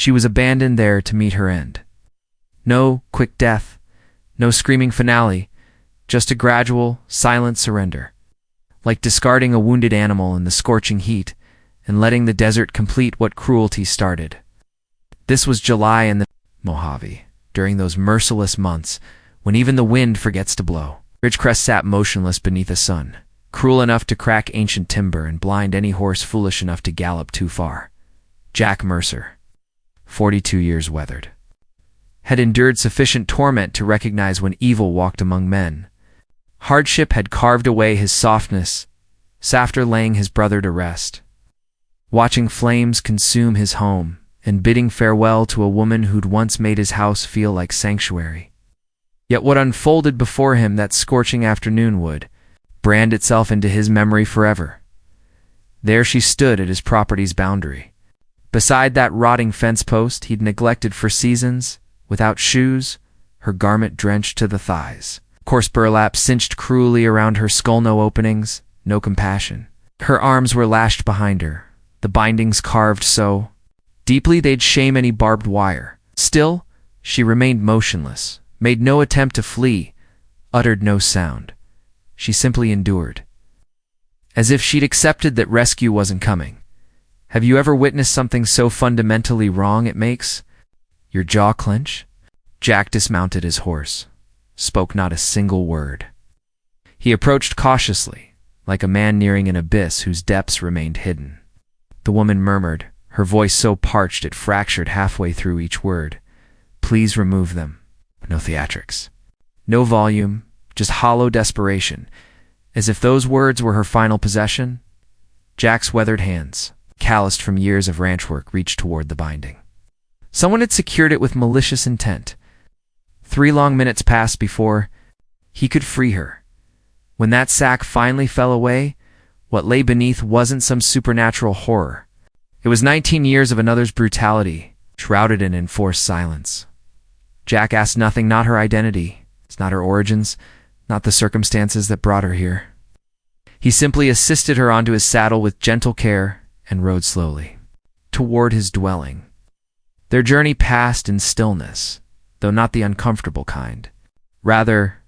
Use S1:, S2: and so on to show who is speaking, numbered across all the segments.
S1: She was abandoned there to meet her end. No quick death, no screaming finale, just a gradual, silent surrender. Like discarding a wounded animal in the scorching heat and letting the desert complete what cruelty started. This was July in the Mojave, during those merciless months when even the wind forgets to blow. Ridgecrest sat motionless beneath a sun, cruel enough to crack ancient timber and blind any horse foolish enough to gallop too far. Jack Mercer, 42 years weathered, had endured sufficient torment to recognize when evil walked among men. Hardship had carved away his softness, after laying his brother to rest, watching flames consume his home, and bidding farewell to a woman who'd once made his house feel like sanctuary. Yet what unfolded before him that scorching afternoon would brand itself into his memory forever. There she stood at his property's boundary, beside that rotting fence post he'd neglected for seasons, without shoes, her garment drenched to the thighs. Coarse burlap cinched cruelly around her skull, no openings, no compassion. Her arms were lashed behind her, the bindings carved so deeply they'd shame any barbed wire. Still, she remained motionless, made no attempt to flee, uttered no sound. She simply endured, as if she'd accepted that rescue wasn't coming. Have you ever witnessed something so fundamentally wrong it makes your jaw clench? Jack dismounted his horse, spoke not a single word. He approached cautiously, like a man nearing an abyss whose depths remained hidden. The woman murmured, her voice so parched it fractured halfway through each word. Please remove them. No theatrics. No volume, just hollow desperation, as if those words were her final possession. Jack's weathered hands, calloused from years of ranch work, reached toward the binding. Someone had secured it with malicious intent. 3 long minutes passed before he could free her. When that sack finally fell away, what lay beneath wasn't some supernatural horror. It was 19 years of another's brutality, shrouded in enforced silence. Jack asked nothing, not her identity, not her origins, not the circumstances that brought her here. He simply assisted her onto his saddle with gentle care and rode slowly toward his dwelling. Their journey passed in stillness, though not the uncomfortable kind. Rather,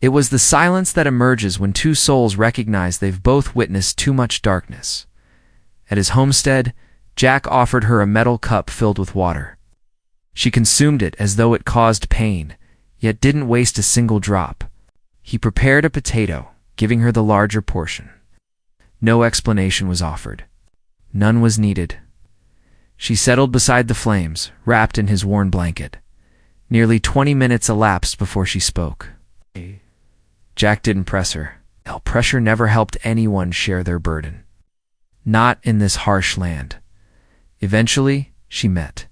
S1: it was the silence that emerges when two souls recognize they've both witnessed too much darkness. At his homestead, Jack offered her a metal cup filled with water. She consumed it as though it caused pain, yet didn't waste a single drop. He prepared a potato, giving her the larger portion. No explanation was offered. None was needed. She settled beside the flames, wrapped in his worn blanket. Nearly 20 minutes elapsed before she spoke. Jack didn't press her. Hell, pressure never helped anyone share their burden. Not in this harsh land. Eventually, she met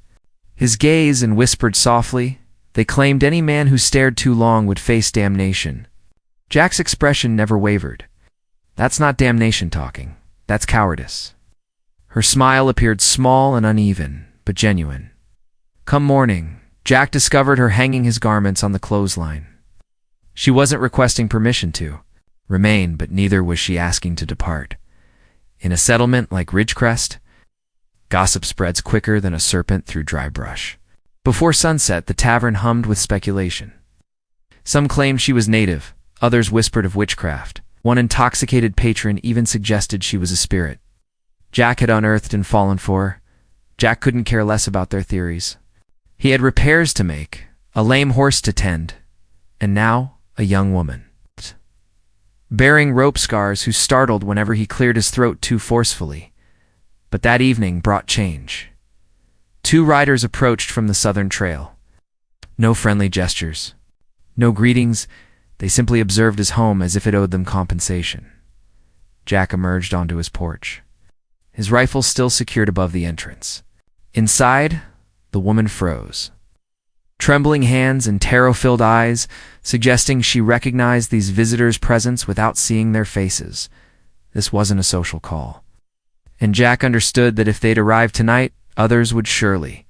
S1: his gaze and whispered softly, "They claimed any man who stared too long would face damnation." Jack's expression never wavered. "That's not damnation talking. That's cowardice." Her smile appeared small and uneven, but genuine. Come morning, Jack discovered her hanging his garments on the clothesline. She wasn't requesting permission to remain, but neither was she asking to depart. In a settlement like Ridgecrest, gossip spreads quicker than a serpent through dry brush. Before sunset, the tavern hummed with speculation. Some claimed she was native, others whispered of witchcraft. One intoxicated patron even suggested she was a spirit Jack had unearthed and fallen for. Jack couldn't care less about their theories. He had repairs to make, a lame horse to tend, and now a young woman, bearing rope scars, who startled whenever he cleared his throat too forcefully. But that evening brought change. 2 riders approached from the southern trail. No friendly gestures, no greetings. They simply observed his home as if it owed them compensation. Jack emerged onto his porch, his rifle still secured above the entrance. Inside, the woman froze, trembling hands and terror-filled eyes, suggesting she recognized these visitors' presence without seeing their faces. This wasn't a social call. And Jack understood that if they'd arrived tonight, others would surely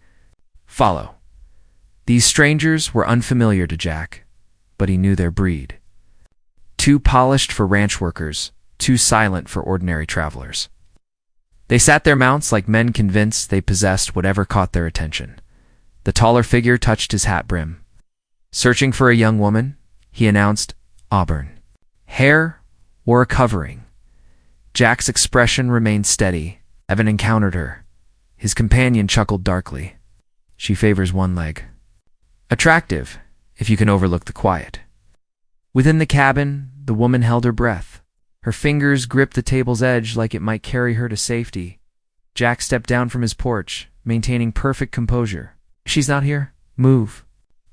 S1: follow. These strangers were unfamiliar to Jack, but he knew their breed. Too polished for ranch workers, too silent for ordinary travelers. They sat their mounts like men convinced they possessed whatever caught their attention. The taller figure touched his hat brim. Searching for a young woman, he announced, auburn. Hair wore a covering. Jack's expression remained steady. Evan encountered her. His companion chuckled darkly. She favors one leg. Attractive, if you can overlook the quiet. Within the cabin, the woman held her breath. Her fingers gripped the table's edge like it might carry her to safety. Jack stepped down from his porch, maintaining perfect composure. She's not here. Move.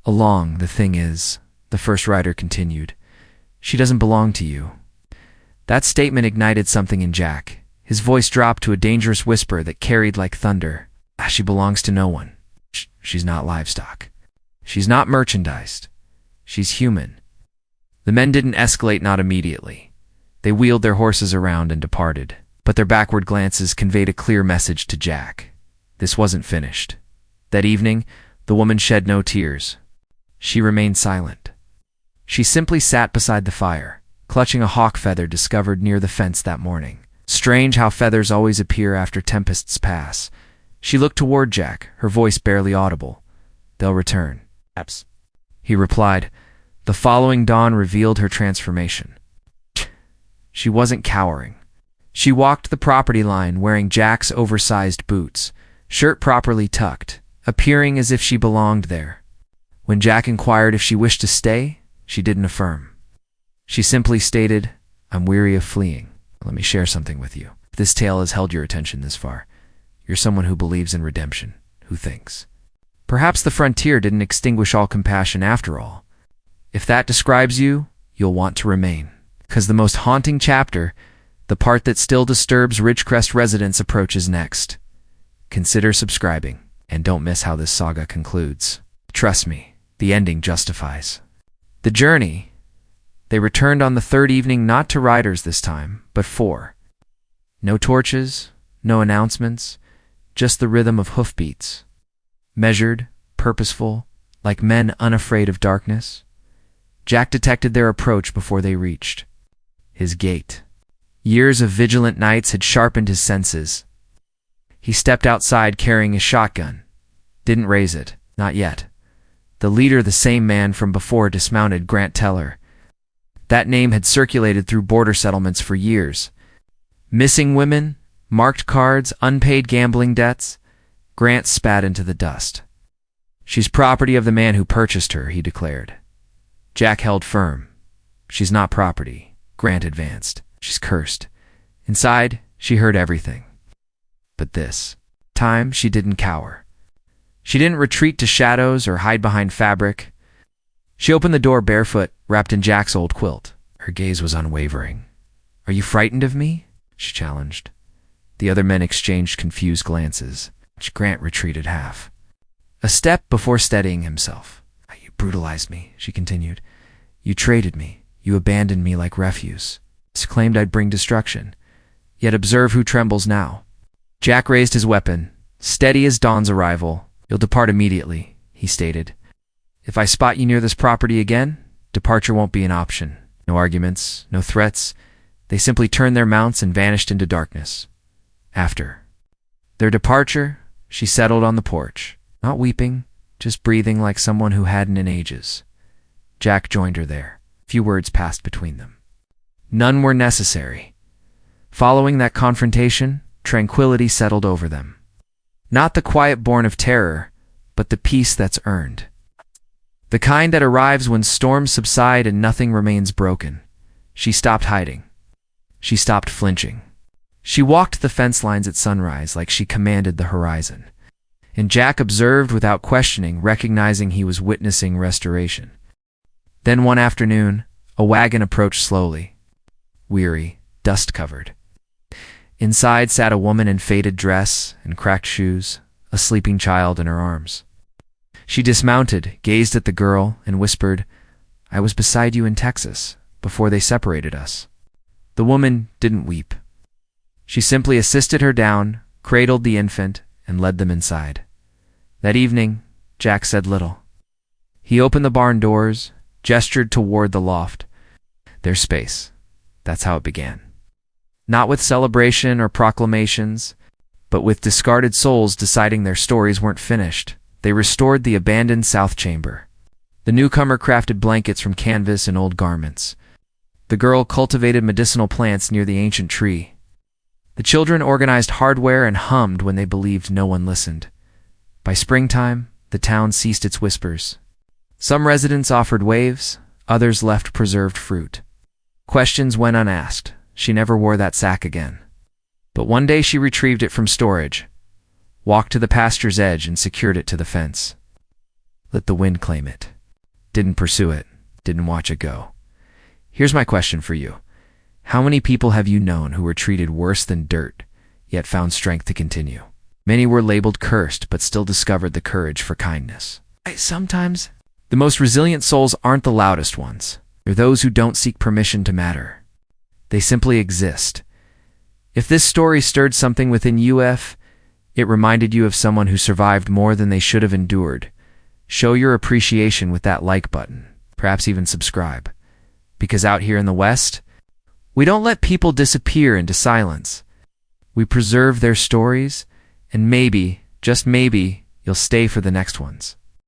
S1: Along, the thing is, the first rider continued. She doesn't belong to you. That statement ignited something in Jack. His voice dropped to a dangerous whisper that carried like thunder. She belongs to no one. She's not livestock. She's not merchandised. She's human. The men didn't escalate, not immediately. They wheeled their horses around and departed, but their backward glances conveyed a clear message to Jack. This wasn't finished. That evening, the woman shed no tears. She remained silent. She simply sat beside the fire, clutching a hawk feather discovered near the fence that morning. Strange how feathers always appear after tempests pass. She looked toward Jack, her voice barely audible. They'll return. Perhaps, he replied. The following dawn revealed her transformation. She wasn't cowering. She walked the property line wearing Jack's oversized boots, shirt properly tucked, appearing as if she belonged there. When Jack inquired if she wished to stay, she didn't affirm. She simply stated, I'm weary of fleeing. Let me share something with you. If this tale has held your attention this far, you're someone who believes in redemption, who thinks. Perhaps the frontier didn't extinguish all compassion after all. If that describes you, you'll want to remain. Because the most haunting chapter, the part that still disturbs Ridgecrest residents, approaches next. Consider subscribing, and don't miss how this saga concludes. Trust me, the ending justifies. The journey. They returned on the third evening, not to riders this time, but four. No torches, no announcements, just the rhythm of hoofbeats. Measured, purposeful, like men unafraid of darkness. Jack detected their approach before they reached. His gait. Years of vigilant nights had sharpened his senses. He stepped outside carrying his shotgun. Didn't raise it, not yet. The leader, the same man from before, dismounted, Grant Teller. That name had circulated through border settlements for years. Missing women, marked cards, unpaid gambling debts. Grant spat into the dust. She's property of the man who purchased her, he declared. Jack held firm. She's not property, Grant advanced. She's cursed. Inside, she heard everything. But this time, she didn't cower. She didn't retreat to shadows or hide behind fabric. She opened the door barefoot, wrapped in Jack's old quilt. Her gaze was unwavering. Are you frightened of me? She challenged. The other men exchanged confused glances. Grant retreated half a step before steadying himself. You brutalized me, she continued. You traded me. You abandoned me like refuse. Claimed I'd bring destruction. Yet observe who trembles now. Jack raised his weapon, steady as dawn's arrival. You'll depart immediately, he stated. If I spot you near this property again, departure won't be an option. No arguments, no threats. They simply turned their mounts and vanished into darkness. After their departure, she settled on the porch, not weeping, just breathing like someone who hadn't in ages. Jack joined her there. Few words passed between them. None were necessary. Following that confrontation, tranquility settled over them. Not the quiet born of terror, but the peace that's earned. The kind that arrives when storms subside and nothing remains broken. She stopped hiding. She stopped flinching. She walked the fence lines at sunrise like she commanded the horizon. And Jack observed without questioning, recognizing he was witnessing restoration. Then one afternoon, a wagon approached slowly. Weary, dust-covered. Inside sat a woman in faded dress and cracked shoes, a sleeping child in her arms. She dismounted, gazed at the girl, and whispered, I was beside you in Texas, before they separated us. The woman didn't weep. She simply assisted her down, cradled the infant, and led them inside. That evening, Jack said little. He opened the barn doors, gestured toward the loft. Their space. That's how it began. Not with celebration or proclamations, But with discarded souls deciding their stories weren't finished, they restored the abandoned south chamber. The newcomer crafted blankets from canvas and old garments. The girl cultivated medicinal plants near the ancient tree. The children organized hardware and hummed when they believed no one listened. By springtime, the town ceased its whispers. Some residents offered waves, others left preserved fruit. Questions went unasked. She never wore that sack again. But one day she retrieved it from storage, walked to the pasture's edge and secured it to the fence. Let the wind claim it. Didn't pursue it, didn't watch it go. Here's my question for you. How many people have you known who were treated worse than dirt, yet found strength to continue? Many were labeled cursed, but still discovered the courage for kindness. Sometimes, the most resilient souls aren't the loudest ones. They're those who don't seek permission to matter. They simply exist. If this story stirred something within you, it reminded you of someone who survived more than they should have endured, show your appreciation with that like button, perhaps even subscribe. Because out here in the West, we don't let people disappear into silence. We preserve their stories, and maybe, just maybe, you'll stay for the next ones.